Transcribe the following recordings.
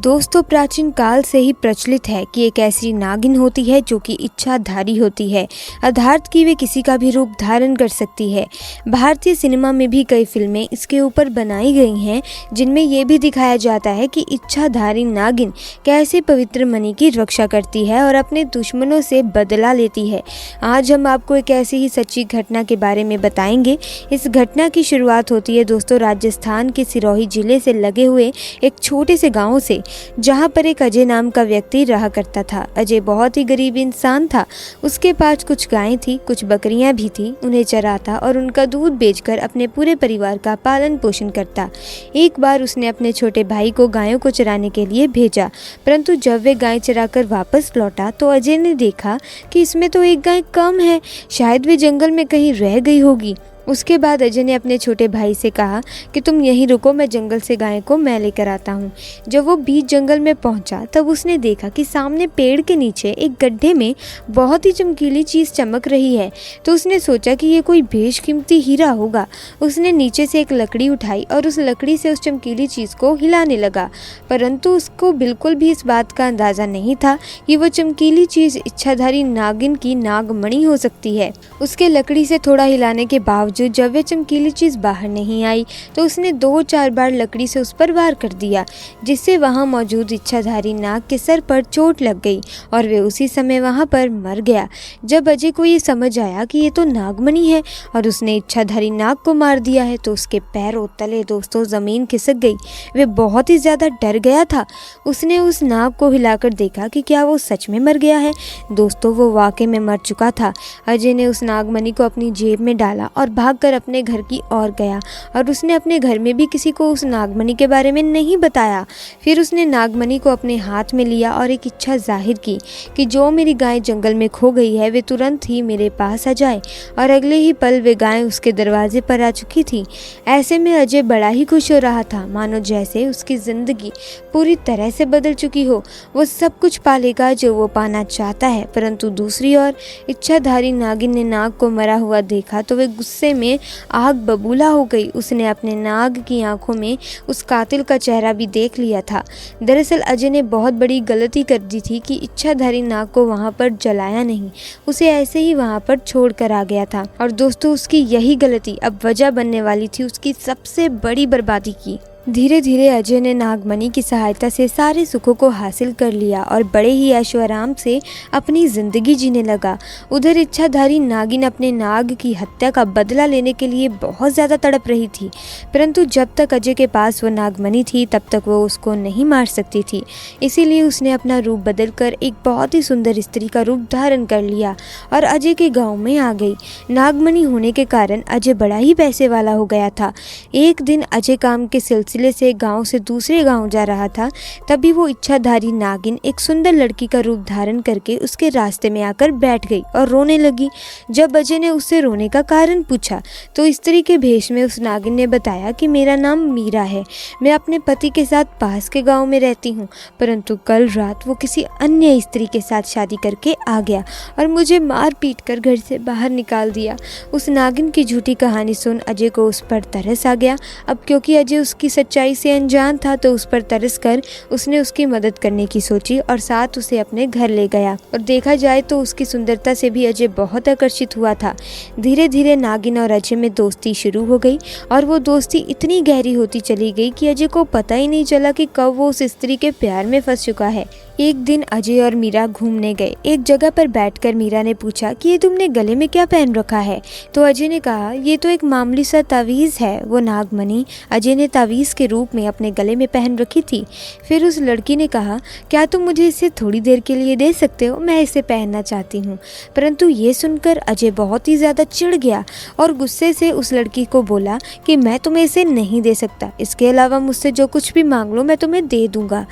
दोस्तों, प्राचीन काल से ही प्रचलित है कि एक ऐसी नागिन होती है जो कि इच्छाधारी होती है, अर्थात कि वे किसी का भी रूप धारण कर सकती है। भारतीय सिनेमा में भी कई फिल्में इसके ऊपर बनाई गई हैं, जिनमें ये भी दिखाया जाता है कि इच्छाधारी नागिन कैसे पवित्र मणि की रक्षा करती है और अपने दुश्मनों से बदला लेती है। आज हम आपको एक ऐसी ही सच्ची घटना के बारे में बताएंगे। इस घटना की शुरुआत होती है दोस्तों राजस्थान के सिरोही जिले से लगे हुए एक छोटे से गाँव से, जहाँ पर एक अजय नाम का व्यक्ति रहा करता था। अजय बहुत ही गरीब इंसान था। उसके पास कुछ गायें थी, कुछ बकरियां भी थी। उन्हें चराता और उनका दूध बेचकर अपने पूरे परिवार का पालन पोषण करता। एक बार उसने अपने छोटे भाई को गायों को चराने के लिए भेजा, परंतु जब वे गाय चराकर वापस लौटा तो अजय ने देखा कि इसमें तो एक गाय कम है, शायद वे जंगल में कहीं रह गई होगी। उसके बाद अजय ने अपने छोटे भाई से कहा कि तुम यहीं रुको, मैं जंगल से गाय को मैं लेकर आता हूँ। जब वो बीच जंगल में पहुँचा तब उसने देखा कि सामने पेड़ के नीचे एक गड्ढे में बहुत ही चमकीली चीज़ चमक रही है। तो उसने सोचा कि ये कोई बेशकीमती हीरा होगा। उसने नीचे से एक लकड़ी उठाई और उस लकड़ी से उस चमकीली चीज़ को हिलाने लगा, परंतु उसको बिल्कुल भी इस बात का अंदाज़ा नहीं था कि वो चमकीली चीज़ इच्छाधारी नागिन की नागमणि हो सकती है। उसके लकड़ी से थोड़ा हिलाने के बावजूद जब वह चमकीली चीज बाहर नहीं आई तो उसने 2-4 बार लकड़ी से उस पर वार कर दिया, जिससे वहां मौजूद इच्छाधारी नाग के सर पर चोट लग गई और वे उसी समय वहां पर मर गया। जब अजय को ये समझ आया कि ये तो नागमणि है और उसने इच्छाधारी नाग को मार दिया है तो उसके पैरों तले दोस्तों जमीन खिसक गई। वे बहुत ही ज्यादा डर गया था। उसने उस नाग को हिलाकर देखा कि क्या वो सच में मर गया है। दोस्तों, वो वाकई में मर चुका था। अजय ने उस नागमणि को अपनी जेब में डाला और भागकर अपने घर की ओर गया और उसने अपने घर में भी किसी को उस नागमणि के बारे में नहीं बताया। फिर उसने नागमणि को अपने हाथ में लिया और एक इच्छा जाहिर की कि जो मेरी गाय जंगल में खो गई है वे तुरंत ही मेरे पास आ जाए, और अगले ही पल वे गाय उसके दरवाजे पर आ चुकी थी। ऐसे में अजय बड़ा ही खुश हो रहा था, मानो जैसे उसकी जिंदगी पूरी तरह से बदल चुकी हो। वो सब कुछ पालेगा जो वो पाना चाहता है। परंतु दूसरी ओर इच्छाधारी नागिन ने नाग को मरा हुआ देखा तो वे गुस्से में आग बबूला हो गई। उसने अपने नाग की आंखों में उस कातिल का चेहरा भी देख लिया था। दरअसल अजय ने बहुत बड़ी गलती कर दी थी कि इच्छाधारी नाग को वहां पर जलाया नहीं, उसे ऐसे ही वहां पर छोड़ कर आ गया था। और दोस्तों, उसकी यही गलती अब वजह बनने वाली थी उसकी सबसे बड़ी बर्बादी की। धीरे धीरे अजय ने नागमणि की सहायता से सारे सुखों को हासिल कर लिया और बड़े ही ऐशो आराम से अपनी जिंदगी जीने लगा। उधर इच्छाधारी नागिन अपने नाग की हत्या का बदला लेने के लिए बहुत ज़्यादा तड़प रही थी, परंतु जब तक अजय के पास वो नागमणि थी तब तक वो उसको नहीं मार सकती थी। इसीलिए उसने अपना रूप बदलकर एक बहुत ही सुंदर स्त्री का रूप धारण कर लिया और अजय के गाँव में आ गई। नागमणि होने के कारण अजय बड़ा ही पैसे वाला हो गया था। एक दिन अजय काम के सिलसिले से गांव से दूसरे गांव जा रहा था, तभी वो इच्छाधारी नागिन एक सुंदर लड़की का रूप धारण करके उसके रास्ते में आकर बैठ गई और रोने लगी। जब अजय ने उससे रोने का कारण पूछा तो स्त्री के भेष में उस नागिन ने बताया कि मेरा नाम मीरा है, मैं अपने पति के साथ पास के गाँव में रहती हूँ, परंतु कल रात वो किसी अन्य स्त्री के साथ शादी करके आ गया और मुझे मार पीट कर घर से बाहर निकाल दिया। उस नागिन की झूठी कहानी सुन अजय को उस पर तरस आ गया। अब क्योंकि अजय उसकी सच्चाई से अनजान था तो उस पर तरस कर उसने उसकी मदद करने की सोची और साथ उसे अपने घर ले गया। और देखा जाए तो उसकी सुंदरता से भी अजय बहुत आकर्षित हुआ था। धीरे धीरे नागिन और अजय में दोस्ती शुरू हो गई और वो दोस्ती इतनी गहरी होती चली गई कि अजय को पता ही नहीं चला कि कब वो उस स्त्री के प्यार में फंस चुका है। एक दिन अजय और मीरा घूमने गए। एक जगह पर बैठकर मीरा ने पूछा कि ये तुमने गले में क्या पहन रखा है? तो अजय ने कहा ये तो एक मामूली सा तावीज़ है। वो नागमणि अजय ने तावीज़ के रूप में अपने गले में पहन रखी थी। फिर उस लड़की ने कहा क्या तुम मुझे इसे थोड़ी देर के लिए दे सकते हो, मैं इसे पहनना चाहती हूँ। परंतु ये सुनकर अजय बहुत ही ज़्यादा चिढ़ गया और गुस्से से उस लड़की को बोला कि मैं तुम्हें इसे नहीं दे सकता, इसके अलावा मुझसे जो कुछ भी मांग लो मैं तुम्हें दे दूँगा।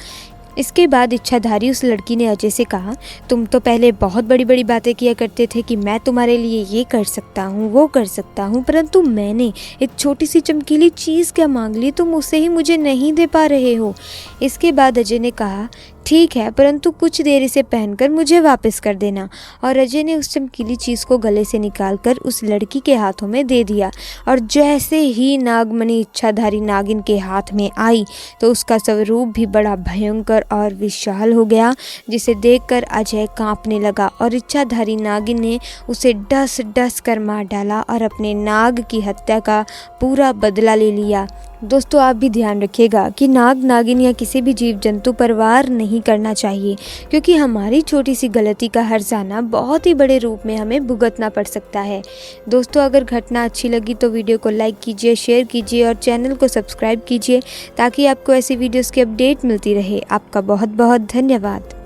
इसके बाद इच्छाधारी उस लड़की ने अजय से कहा तुम तो पहले बहुत बड़ी बड़ी बातें किया करते थे कि मैं तुम्हारे लिए ये कर सकता हूँ वो कर सकता हूँ, परंतु मैंने एक छोटी सी चमकीली चीज़ क्या मांग ली, तुम उसे ही मुझे नहीं दे पा रहे हो। इसके बाद अजय ने कहा ठीक है, परंतु कुछ देर इसे पहनकर मुझे वापस कर देना। और अजय ने उस चमकीली चीज़ को गले से निकालकर उस लड़की के हाथों में दे दिया। और जैसे ही नागमणि इच्छाधारी नागिन के हाथ में आई तो उसका स्वरूप भी बड़ा भयंकर और विशाल हो गया, जिसे देखकर अजय कांपने लगा और इच्छाधारी नागिन ने उसे डस डस कर मार डाला और अपने नाग की हत्या का पूरा बदला ले लिया। दोस्तों, आप भी ध्यान रखिएगा कि नाग नागिन या किसी भी जीव जंतु पर वार नहीं करना चाहिए, क्योंकि हमारी छोटी सी गलती का हर्जाना बहुत ही बड़े रूप में हमें भुगतना पड़ सकता है। दोस्तों, अगर घटना अच्छी लगी तो वीडियो को लाइक कीजिए, शेयर कीजिए और चैनल को सब्सक्राइब कीजिए ताकि आपको ऐसी वीडियोस की अपडेट मिलती रहे। आपका बहुत बहुत धन्यवाद।